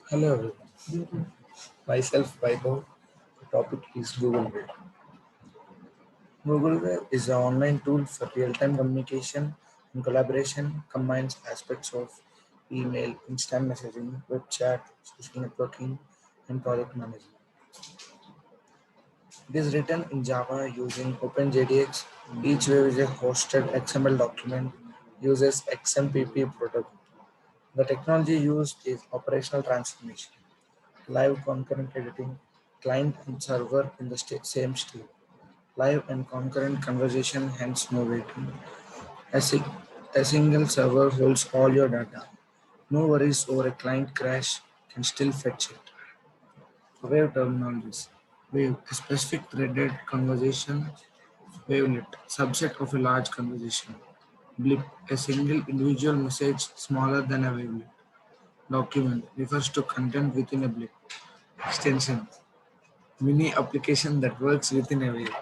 Hello everyone, myself Vaibhav. The topic is Google Wave. Google Wave is an online tool for real-time communication and collaboration, combines aspects of email, instant messaging, web chat, social networking, and project management. It is written in Java using OpenJDX. Each wave is a hosted XML document, uses XMPP protocol. The technology used is operational transformation, live concurrent editing, client and server in the same state, live and concurrent conversation, hence no waiting. A, si- a single server holds all your data. No worries over a client crash, can still fetch it. Wave terminologies. Wave, a specific threaded conversation. Wavelet, subset of a large conversation. Blip, a single individual message smaller than a wavelet. Document refers to content within a blip. Extension, mini application that works within a wave.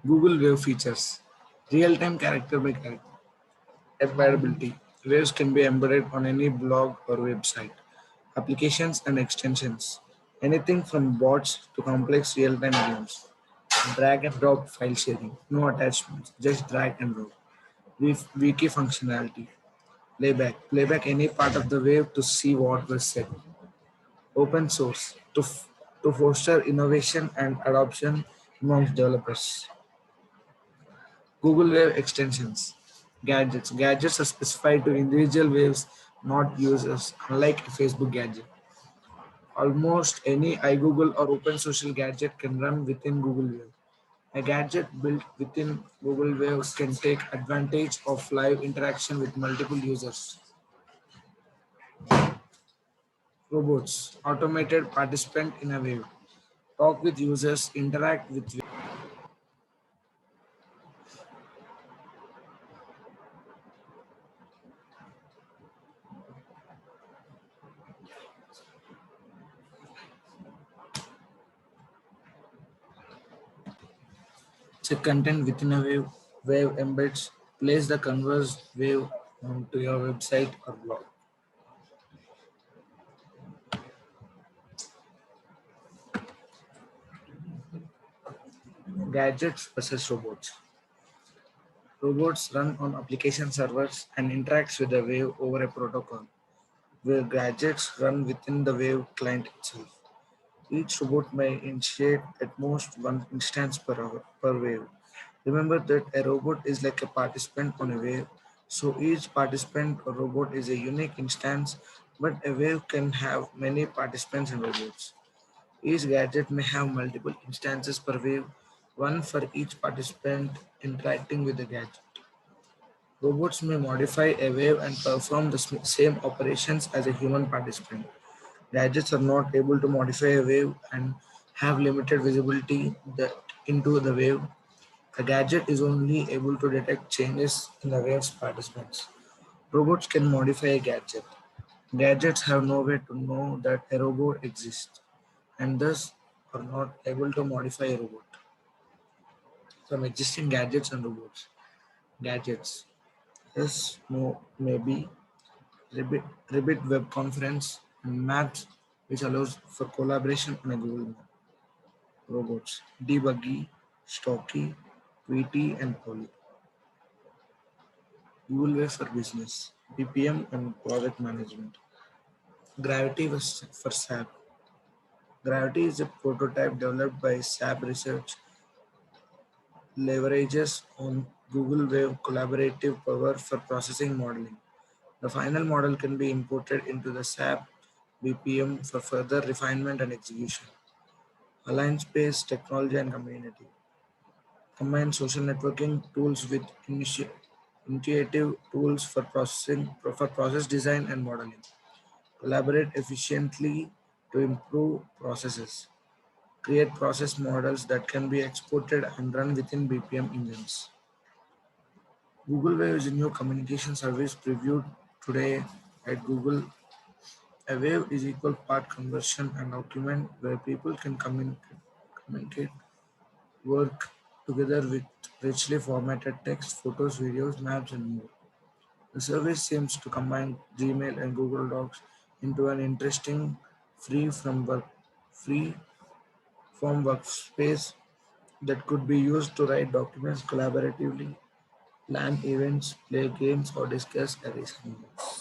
Google Wave features. Real-time character by character. Embeddability. Waves can be embedded on any blog or website. Applications and extensions. Anything from bots to complex real-time games. Drag and drop file sharing. No attachments, just drag and drop. Wiki functionality. Playback. Playback any part of the wave to see what was said. Open source. To foster innovation and adoption amongst developers. Google Wave extensions. Gadgets. Gadgets are specified to individual waves, not users, unlike a Facebook gadget. Almost any iGoogle or open social gadget can run within Google Wave. A gadget built within Google Wave can take advantage of live interaction with multiple users. Robots. Automated participant in a wave. Talk with users, interact with check content within a wave. Wave embeds. Place the converse wave onto your website or blog. Gadgets versus robots. Robots run on application servers and interacts with the wave over a protocol, where gadgets run within the wave client itself. Each robot may initiate at most one instance per hour per wave. Remember that a robot is like a participant on a wave, so each participant or robot is a unique instance, but a wave can have many participants and robots. Each gadget may have multiple instances per wave, one for each participant interacting with the gadget. Robots may modify a wave and perform the same operations as a human participant. Gadgets are not able to modify a wave and have limited visibility into the wave. A gadget is only able to detect changes in the wave's participants. Robots can modify a gadget. Gadgets have no way to know that a robot exists and thus are not able to modify a robot. Some existing gadgets and robots. Gadgets. Yes, no, maybe. Ribbit web conference and maps which allows for collaboration on a Google Map. Robots. Debuggy, Stocky, Tweety and Poly. Google Wave for business. BPM and project management. Gravity was for SAP. Gravity is a prototype developed by SAP Research, leverages on Google Wave collaborative power for processing modeling. The final model can be imported into the SAP BPM for further refinement and execution. Alliance based technology and community. Combine social networking tools with intuitive tools for process design and modeling. Collaborate efficiently to improve processes. Create process models that can be exported and run within BPM engines. Google Wave is a new communication service previewed today at Google. A wave is equal part conversion and document where people can communicate, work together with richly formatted text, photos, videos, maps, and more. The service seems to combine Gmail and Google Docs into an interesting free form workspace that could be used to write documents collaboratively, plan events, play games, or discuss assignments.